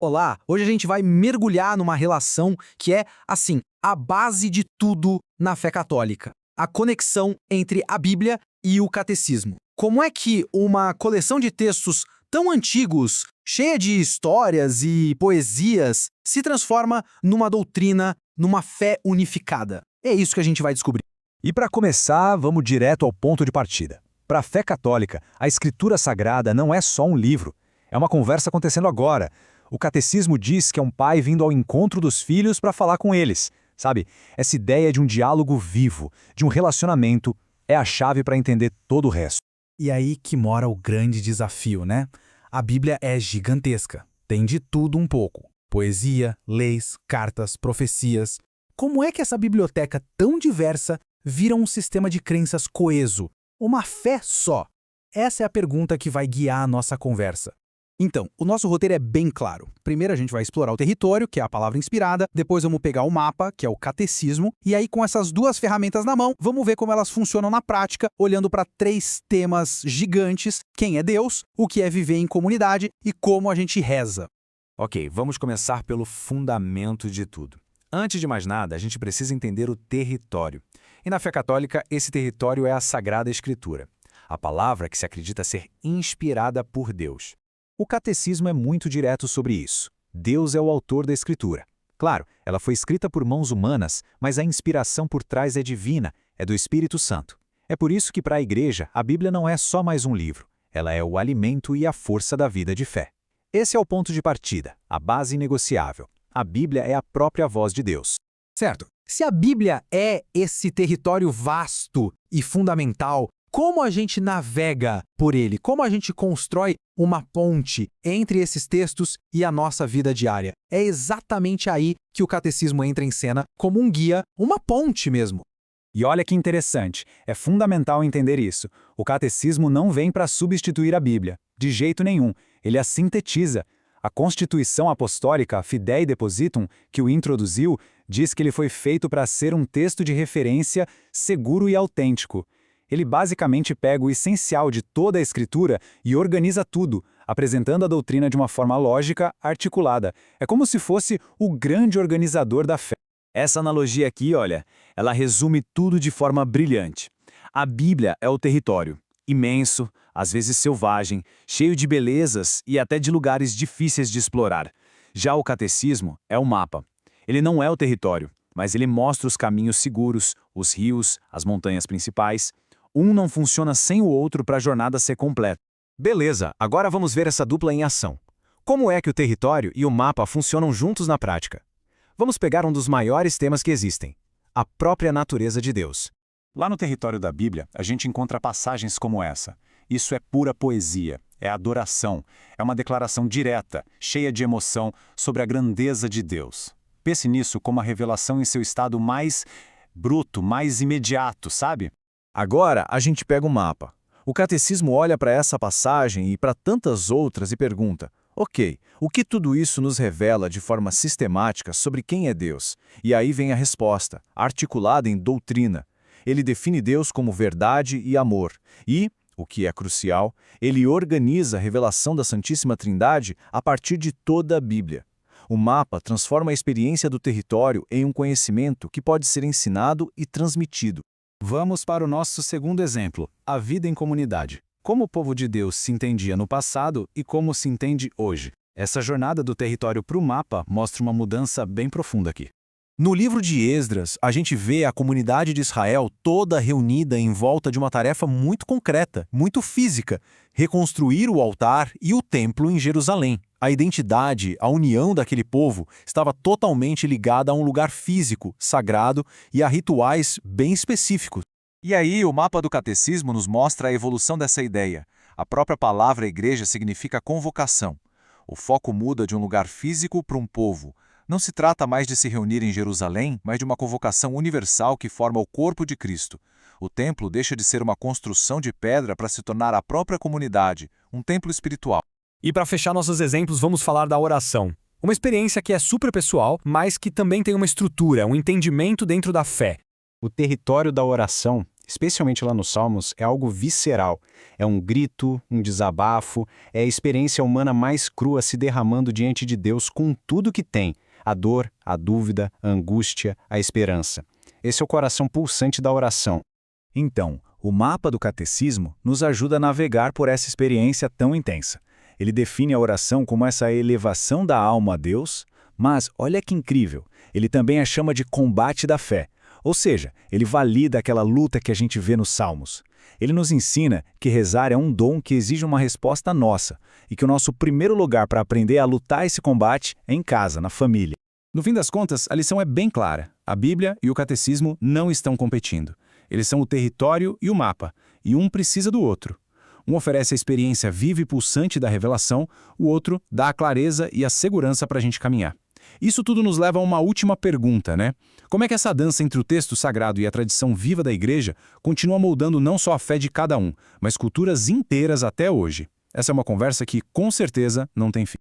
Olá, hoje a gente vai mergulhar numa relação que é, assim, a base de tudo na fé católica. A conexão entre a Bíblia e o catecismo. Como é que uma coleção de textos tão antigos, cheia de histórias e poesias, se transforma numa doutrina, numa fé unificada? É isso que a gente vai descobrir. E para começar, vamos direto ao ponto de partida. Para a fé católica, a Escritura Sagrada não é só um livro. É uma conversa acontecendo agora. O catecismo diz que é um pai vindo ao encontro dos filhos para falar com eles. Sabe, essa ideia de um diálogo vivo, de um relacionamento, é a chave para entender todo o resto. E aí que mora o grande desafio, né? A Bíblia é gigantesca, tem de tudo um pouco. Poesia, leis, cartas, profecias. Como é que essa biblioteca tão diversa vira um sistema de crenças coeso? Uma fé só? Essa é a pergunta que vai guiar a nossa conversa. Então, o nosso roteiro é bem claro. Primeiro a gente vai explorar o território, que é a palavra inspirada, depois vamos pegar o mapa, que é o catecismo, e aí com essas duas ferramentas na mão, vamos ver como elas funcionam na prática, olhando para três temas gigantes: quem é Deus, o que é viver em comunidade e como a gente reza. Ok, vamos começar pelo fundamento de tudo. Antes de mais nada, a gente precisa entender o território. E na fé católica, esse território é a Sagrada Escritura, a palavra que se acredita ser inspirada por Deus. O catecismo é muito direto sobre isso. Deus é o autor da Escritura. Claro, ela foi escrita por mãos humanas, mas a inspiração por trás é divina, é do Espírito Santo. É por isso que para a Igreja, a Bíblia não é só mais um livro. Ela é o alimento e a força da vida de fé. Esse é o ponto de partida, a base inegociável. A Bíblia é a própria voz de Deus. Certo. Se a Bíblia é esse território vasto e fundamental, como a gente navega por ele? Como a gente constrói uma ponte entre esses textos e a nossa vida diária? É exatamente aí que o catecismo entra em cena como um guia, uma ponte mesmo. E olha que interessante, é fundamental entender isso. O catecismo não vem para substituir a Bíblia, de jeito nenhum. Ele a sintetiza. A Constituição Apostólica Fidei Depositum, que o introduziu, diz que ele foi feito para ser um texto de referência seguro e autêntico. Ele basicamente pega o essencial de toda a Escritura e organiza tudo, apresentando a doutrina de uma forma lógica, articulada. É como se fosse o grande organizador da fé. Essa analogia aqui, olha, ela resume tudo de forma brilhante. A Bíblia é o território, imenso, às vezes selvagem, cheio de belezas e até de lugares difíceis de explorar. Já o catecismo é o mapa. Ele não é o território, mas ele mostra os caminhos seguros, os rios, as montanhas principais. Um não funciona sem o outro para a jornada ser completa. Beleza, agora vamos ver essa dupla em ação. Como é que o território e o mapa funcionam juntos na prática? Vamos pegar um dos maiores temas que existem: a própria natureza de Deus. Lá no território da Bíblia, a gente encontra passagens como essa. Isso é pura poesia, é adoração, é uma declaração direta, cheia de emoção sobre a grandeza de Deus. Pense nisso como a revelação em seu estado mais bruto, mais imediato, sabe? Agora, a gente pega o mapa. O catecismo olha para essa passagem e para tantas outras e pergunta: ok, o que tudo isso nos revela de forma sistemática sobre quem é Deus? E aí vem a resposta, articulada em doutrina. Ele define Deus como verdade e amor. E, o que é crucial, ele organiza a revelação da Santíssima Trindade a partir de toda a Bíblia. O mapa transforma a experiência do território em um conhecimento que pode ser ensinado e transmitido. Vamos para o nosso segundo exemplo, a vida em comunidade. Como o povo de Deus se entendia no passado e como se entende hoje. Essa jornada do território para o mapa mostra uma mudança bem profunda aqui. No livro de Esdras, a gente vê a comunidade de Israel toda reunida em volta de uma tarefa muito concreta, muito física: reconstruir o altar e o templo em Jerusalém. A identidade, a união daquele povo estava totalmente ligada a um lugar físico, sagrado e a rituais bem específicos. E aí o mapa do catecismo nos mostra a evolução dessa ideia. A própria palavra igreja significa convocação. O foco muda de um lugar físico para um povo. Não se trata mais de se reunir em Jerusalém, mas de uma convocação universal que forma o corpo de Cristo. O templo deixa de ser uma construção de pedra para se tornar a própria comunidade, um templo espiritual. E para fechar nossos exemplos, vamos falar da oração. Uma experiência que é super pessoal, mas que também tem uma estrutura, um entendimento dentro da fé. O território da oração especialmente lá nos Salmos, é algo visceral. É um grito, um desabafo, é a experiência humana mais crua se derramando diante de Deus com tudo que tem: a dor, a dúvida, a angústia, a esperança. Esse é o coração pulsante da oração. Então, o mapa do catecismo nos ajuda a navegar por essa experiência tão intensa. Ele define a oração como essa elevação da alma a Deus, mas, olha que incrível, ele também a chama de combate da fé. Ou seja, ele valida aquela luta que a gente vê nos Salmos. Ele nos ensina que rezar é um dom que exige uma resposta nossa, e que o nosso primeiro lugar para aprender a lutar esse combate é em casa, na família. No fim das contas, a lição é bem clara. A Bíblia e o catecismo não estão competindo. Eles são o território e o mapa, e um precisa do outro. Um oferece a experiência viva e pulsante da revelação, o outro dá a clareza e a segurança para a gente caminhar. Isso tudo nos leva a uma última pergunta, né? Como é que essa dança entre o texto sagrado e a tradição viva da Igreja continua moldando não só a fé de cada um, mas culturas inteiras até hoje? Essa é uma conversa que, com certeza, não tem fim.